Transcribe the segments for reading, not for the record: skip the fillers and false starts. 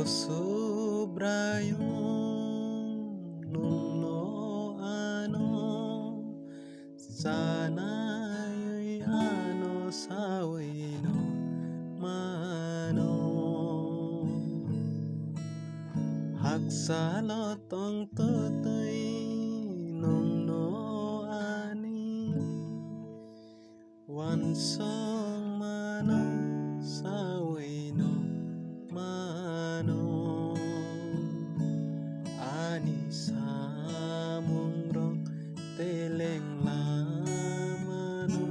Subrayong nung no ano sana'y ano saway no mano haksalotong tutoy nung no ani wansong mano saway no mano ani samungrong teleng lamano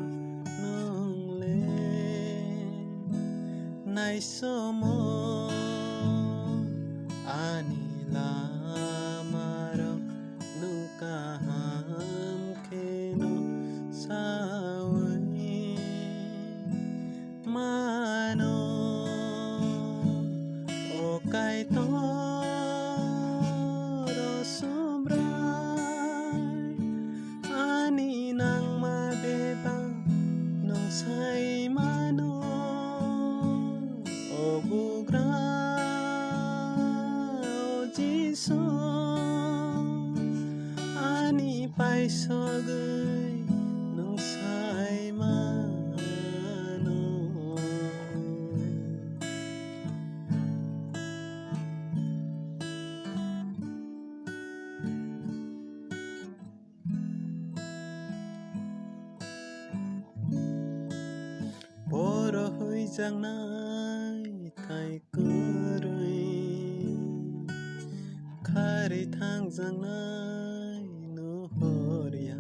nung le nai somo ani lamarong nung kaham keno saway mano o kay toro sobray ani nang mabebang nung say mano o bugra o jiso ani pay sogay nung say mano Boro hui jang nai tai kurui Kari thang jang nai no horia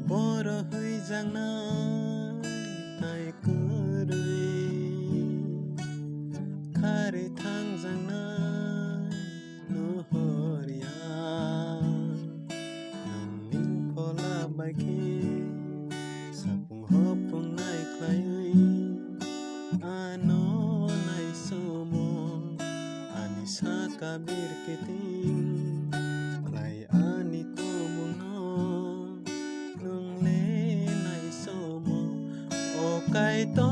Boro hui jang nai tai kurui Kari thang jang nai no horia Nung ning pola baiki Sapung hopung nai klayui ano nai somo ani sa kabir kiting klay ani tomong no nung le nai somo o kay to